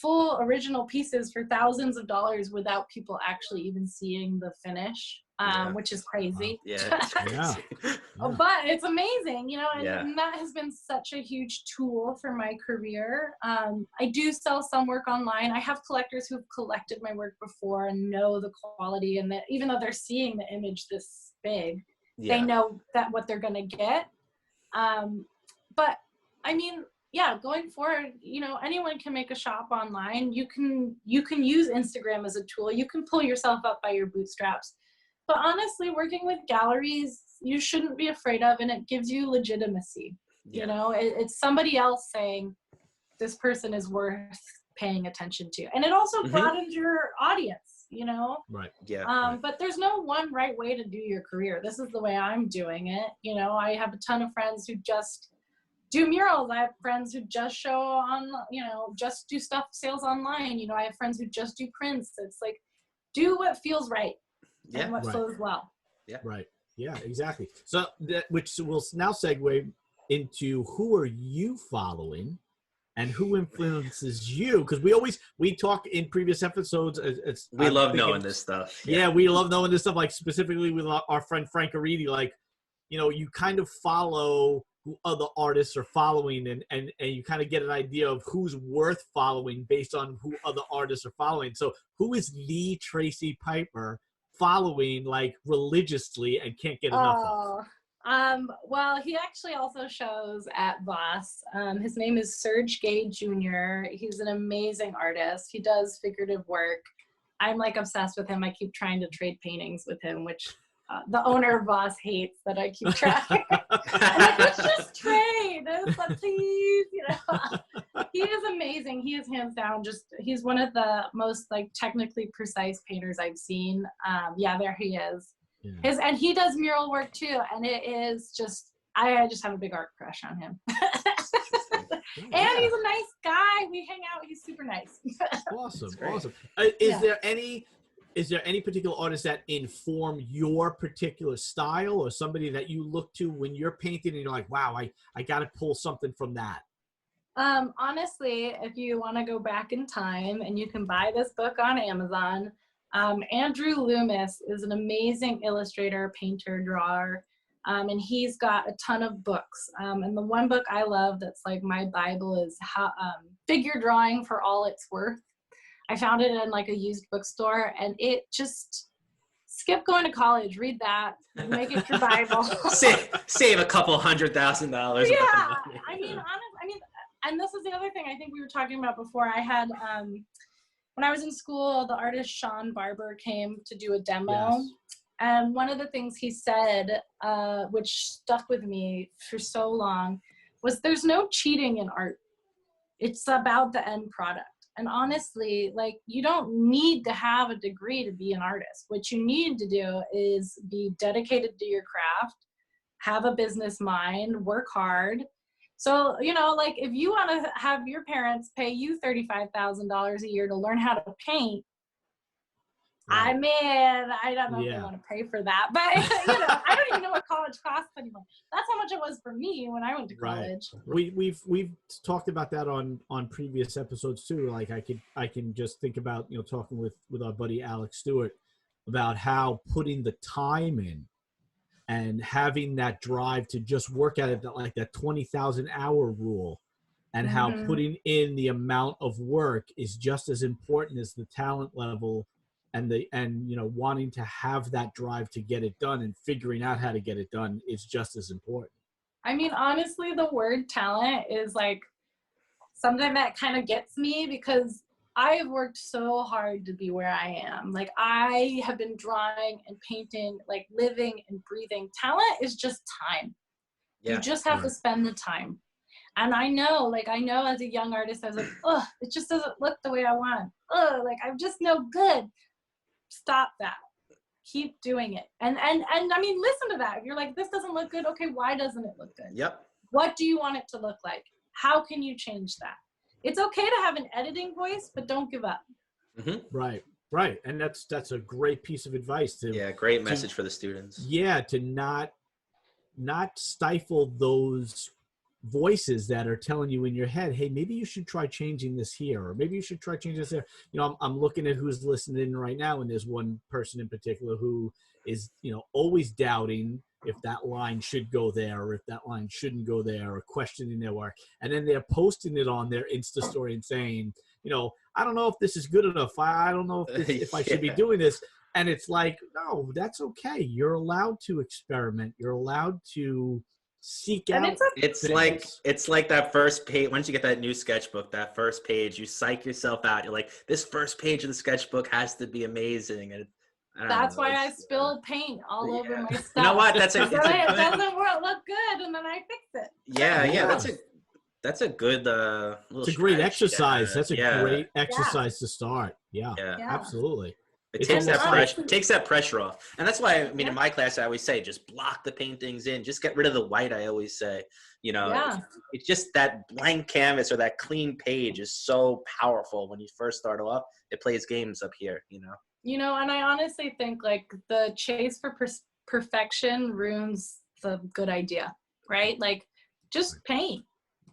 full original pieces for thousands of dollars without people actually even seeing the finish, which is crazy. Wow. Yeah, it's crazy. But it's amazing, you know, and that has been such a huge tool for my career. I do sell some work online. I have collectors who've collected my work before and know the quality, and that even though they're seeing the image this big, they know that what they're gonna get. But I mean, going forward, you know, anyone can make a shop online. You can use Instagram as a tool. You can pull yourself up by your bootstraps. But honestly, working with galleries, you shouldn't be afraid of, and it gives you legitimacy. You know, it's somebody else saying this person is worth paying attention to, and it also broadens your audience. You know, right? But there's no one right way to do your career. This is the way I'm doing it. You know, I have a ton of friends who just do murals. I have friends who just show on, you know, just do stuff sales online. You know, I have friends who just do prints. It's like, do what feels right and what flows well. Right. Yeah, exactly. So which will now segue into who are you following and who influences you? Because we talk in previous episodes. We love knowing this stuff. Yeah, we love knowing this stuff. Like specifically with our friend Frank Aridi, like, you know, you kind of follow who other artists are following, and you kind of get an idea of who's worth following based on who other artists are following. So who is the Tracy Piper following like religiously and can't get enough of? Well, he actually also shows at Voss. His name is Serge Gay Jr. He's an amazing artist. He does figurative work. I'm like obsessed with him. I keep trying to trade paintings with him, which the owner of Voss hates that I keep trying. I'm like, let's just trade, please. You know, he is amazing. He is hands down he's one of the most like technically precise painters I've seen. There he is. Yeah. And he does mural work too, and it is just I just have a big art crush on him. And he's a nice guy. We hang out. He's super nice. Awesome. Is there any particular artists that inform your particular style, or somebody that you look to when you're painting and you're like, wow, I got to pull something from that? Honestly, if you want to go back in time, and you can buy this book on Amazon, Andrew Loomis is an amazing illustrator, painter, drawer, and he's got a ton of books. And the one book I love that's like my Bible is Figure Drawing for All It's Worth. I found it in like a used bookstore, and it just skip going to college, read that, make it your Bible. save a couple $100,000. Yeah, I mean, and this is the other thing I think we were talking about before. I had when I was in school, the artist Sean Barber came to do a demo. Yes. And one of the things he said, which stuck with me for so long, was there's no cheating in art. It's about the end product. And honestly, like, you don't need to have a degree to be an artist. What you need to do is be dedicated to your craft, have a business mind, work hard. So, you know, like, if you want to have your parents pay you $35,000 a year to learn how to paint, right. I mean, I don't know if they want to pay for that, but, you know, I don't even know what college costs anymore. That's how much it was for me when I went to college. Right. We've talked about that on previous episodes too. Like, I can just think about, you know, talking with our buddy Alex Stewart about how putting the time in and having that drive to just work at it, like that 20,000 hour rule, and how putting in the amount of work is just as important as the talent level and you know, wanting to have that drive to get it done and figuring out how to get it done is just as important. I mean, honestly, the word talent is like something that kind of gets me, because I have worked so hard to be where I am. Like, I have been drawing and painting, like living and breathing. Talent is just time. Yeah, you just have to spend the time. And I know as a young artist, I was like, oh, it just doesn't look the way I want. Oh, like, I'm just no good. stop that. Keep doing it. And I mean, listen to that. If you're like, this doesn't look good. Okay, why doesn't it look good? Yep. What do you want it to look like? How can you change that? It's okay to have an editing voice, but don't give up. Right. Right. And that's a great piece of advice great message for the students. Yeah. To not stifle those voices that are telling you in your head, hey, maybe you should try changing this here, or maybe you should try changing this there. You know, I'm looking at who's listening right now, and there's one person in particular who is, you know, always doubting if that line should go there or if that line shouldn't go there, or questioning their work. And then they're posting it on their Insta story and saying, you know, I don't know if this is good enough. I don't know if I should be doing this. And it's like, no, that's okay. You're allowed to experiment. You're allowed to seek out. It's like that first page. Once you get that new sketchbook, that first page, you psych yourself out. You're like, this first page of the sketchbook has to be amazing. And that's why I spill paint all over my stuff. You know what? It doesn't look good, and then I fix it. Yeah. That's a good little. It's a great exercise. That's a great exercise to start. Yeah, absolutely. It takes that pressure off. And that's why, I mean, in my class, I always say, just block the paintings in. Just get rid of the white, I always say. You know, it's just that blank canvas or that clean page is so powerful when you first start off. It plays games up here, you know. You know, and I honestly think, like, the chase for perfection ruins the good idea, right? Like, just paint.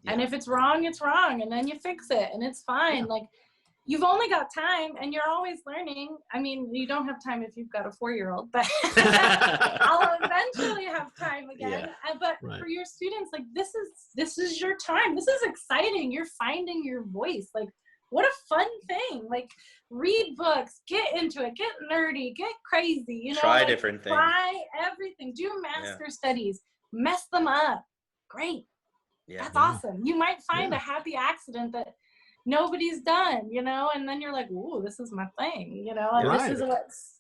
Yeah. And if it's wrong, it's wrong. And then you fix it, and it's fine. Like, you've only got time, and you're always learning. I mean, you don't have time if you've got a 4-year-old, but I'll eventually have time again. But for your students, like, this is your time. This is exciting. You're finding your voice. Like, what a fun thing. Like, read books, get into it, get nerdy, get crazy, you know. Try different things. Try everything. Do master studies. Mess them up. Great. That's awesome. You might find a happy accident that nobody's done, you know, and then you're like, ooh, this is my thing, you know, and this is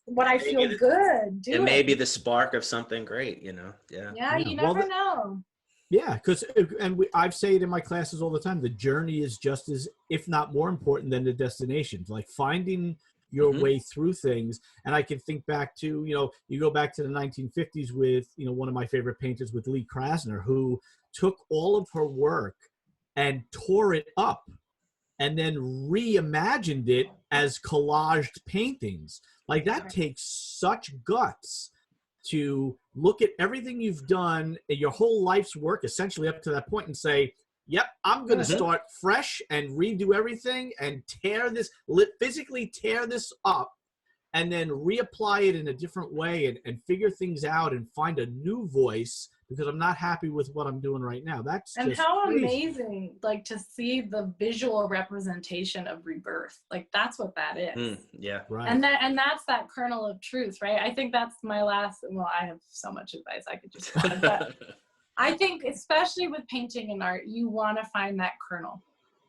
what I feel good doing. It may be the spark of something great, you know. You never know. Yeah, because I've said it in my classes all the time, the journey is just as, if not more important than the destinations. Like, finding your way through things. And I can think back to, you know, you go back to the 1950s with, you know, one of my favorite painters with Lee Krasner, who took all of her work and tore it up and then reimagined it as collaged paintings. Like, that takes such guts to look at everything you've done, your whole life's work, essentially up to that point, and say, yep, I'm going to start fresh and redo everything and physically tear this up, and then reapply it in a different way and figure things out and find a new voice, because I'm not happy with what I'm doing right now. And how amazing, like, to see the visual representation of rebirth. Like, that's what that is. Right. And that's that kernel of truth, right? I think that's my last, well, I have so much advice I could just add, but I think especially with painting and art, you want to find that kernel,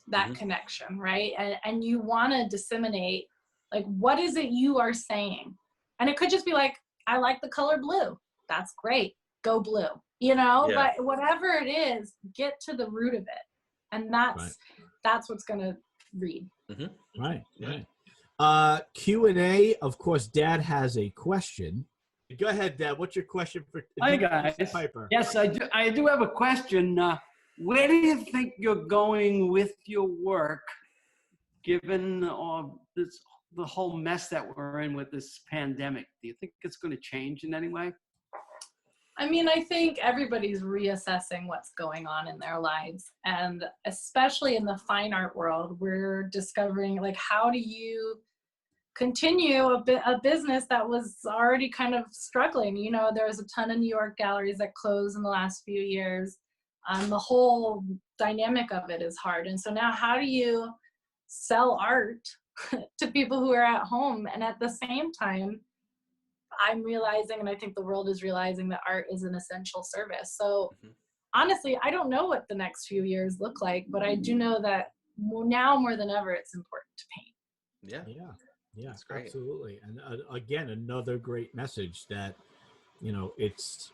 that connection, right? And you want to disseminate, like, what is it you are saying? And it could just be like, I like the color blue. That's great. Go blue. You know, but whatever it is, get to the root of it. And that's what's going to read. Right. Q&A, of course, Dad has a question. Go ahead, Dad. What's your question for Tracy Piper? Yes, I do have a question. Where do you think you're going with your work, given the whole mess that we're in with this pandemic? Do you think it's going to change in any way? I mean, I think everybody's reassessing what's going on in their lives. And especially in the fine art world, we're discovering, like, how do you continue a business that was already kind of struggling? You know, there's a ton of New York galleries that closed in the last few years. The whole dynamic of it is hard. And so now, how do you sell art to people who are at home? And at the same time, I'm realizing, and I think the world is realizing, that art is an essential service. So honestly, I don't know what the next few years look like, but I do know that now more than ever, it's important to paint. Yeah, that's great. Absolutely. And again, another great message that, you know, it's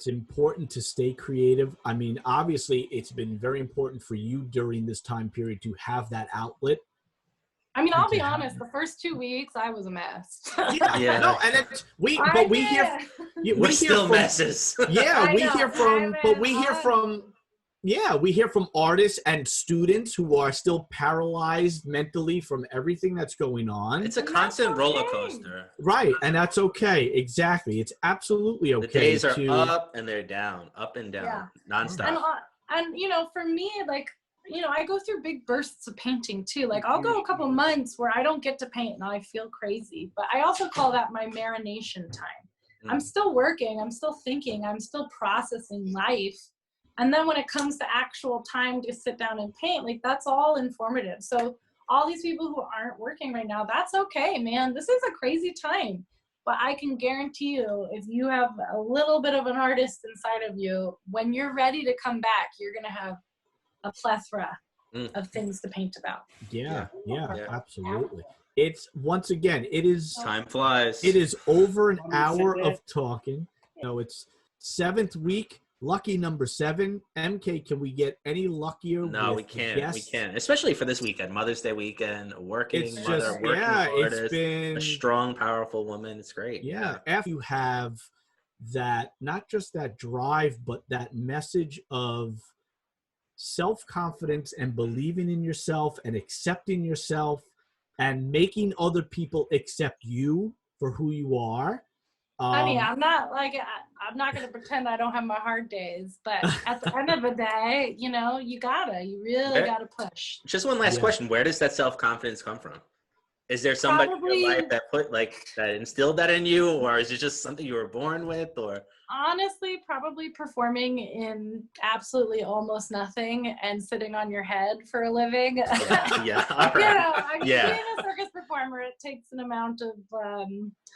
important to stay creative. I mean, obviously, it's been very important for you during this time period to have that outlet. I mean, I'll be honest. The first 2 weeks, I was a mess. Yeah. No, and it's we hear we're still messes. Yeah, we hear from artists and students who are still paralyzed mentally from everything that's going on. It's a constant roller coaster. Right, and that's okay. Exactly. It's absolutely okay. The days are up and they're down, up and down, nonstop. And you know, for me, like, you know, I go through big bursts of painting too. Like I'll go a couple months where I don't get to paint and I feel crazy, but I also call that my marination time. I'm still working, I'm still thinking, I'm still processing life. And then when it comes to actual time to sit down and paint, like that's all informative. So all these people who aren't working right now, that's okay, man. This is a crazy time. But I can guarantee you, if you have a little bit of an artist inside of you, when you're ready to come back, you're going to have a plethora of things to paint about. Yeah, absolutely. It's, once again, it is time flies. It is over an hour of talking. You know, it's 7th week, lucky number 7. MK, can we get any luckier? No, we can't. Guests? We can't, especially for this weekend, Mother's Day weekend. Working artist, it's been a strong, powerful woman. It's great. Yeah, after you have that, not just that drive, but that message of self-confidence and believing in yourself and accepting yourself and making other people accept you for who you are. I mean, I'm not going to pretend I don't have my hard days, but at the end of the day, you know, you really gotta push. Just one last question. Where does that self-confidence come from? Is there somebody in your life that instilled that in you, or is it just something you were born with, or? Honestly, probably performing in absolutely almost nothing and sitting on your head for a living. Yeah. All right. You know, being a circus performer, it takes an amount of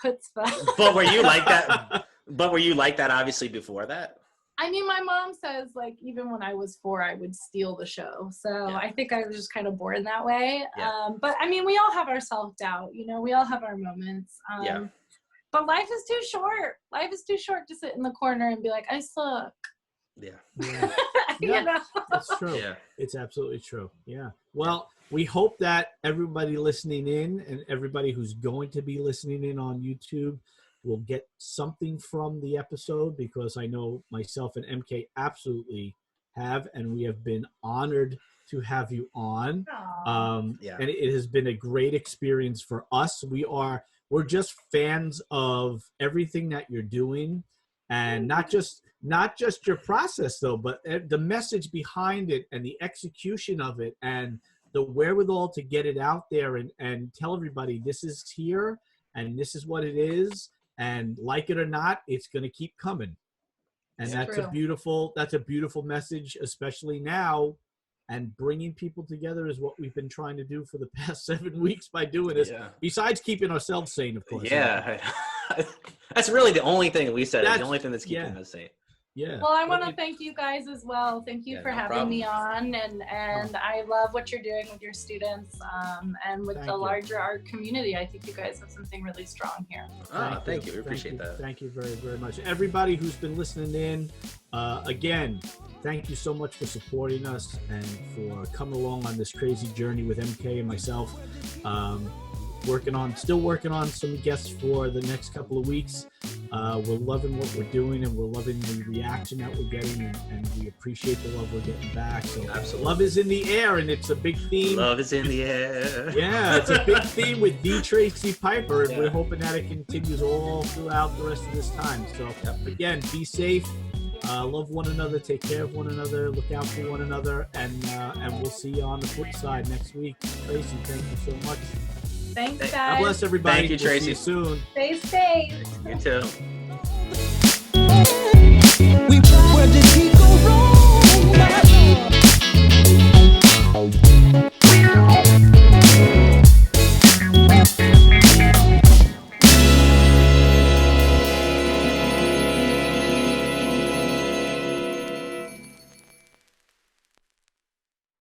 chutzpah. But were you like that? But were you like that obviously before that? I mean, my mom says, like, even when I was 4, I would steal the show. So I think I was just kind of born that way. Yeah. But I mean, we all have our self-doubt, you know, we all have our moments. But life is too short. Life is too short to sit in the corner and be like, I suck. Yeah. You know? That's true. Yeah. It's absolutely true. Yeah. Well, we hope that everybody listening in and everybody who's going to be listening in on YouTube will get something from the episode, because I know myself and MK absolutely have, and we have been honored to have you on. And it has been a great experience for us. We're just fans of everything that you're doing, and not just your process though, but the message behind it and the execution of it and the wherewithal to get it out there and tell everybody this is here and this is what it is. And like it or not, it's going to keep coming. And that's a beautiful message, especially now. And bringing people together is what we've been trying to do for the past 7 weeks by doing this. Yeah. Besides keeping ourselves sane, of course. Yeah. That's really the only thing we said. The only thing that's keeping us sane. Yeah. Well, I want to thank you guys as well. Thank you for having me on, and I love what you're doing with your students and with the larger art community. I think you guys have something really strong here. Thank you. We appreciate that. Thank you very, very much. Everybody who's been listening in, again, thank you so much for supporting us and for coming along on this crazy journey with MK and myself. Still working on some guests for the next couple of weeks. We're loving what we're doing, and we're loving the reaction that we're getting, and we appreciate the love we're getting back. So absolutely. Love is in the air, and it's a big theme. Love is in the air. Yeah, it's a big theme with Tracy Piper, and we're hoping that it continues all throughout the rest of this time. So again, be safe. Love one another, take care of one another, look out for one another, and we'll see you on the flip side next week. Tracy, thank you so much. Thanks, guys. God bless everybody. Thank you, Tracy. We'll see you soon. Stay safe. You too. Where did he go wrong?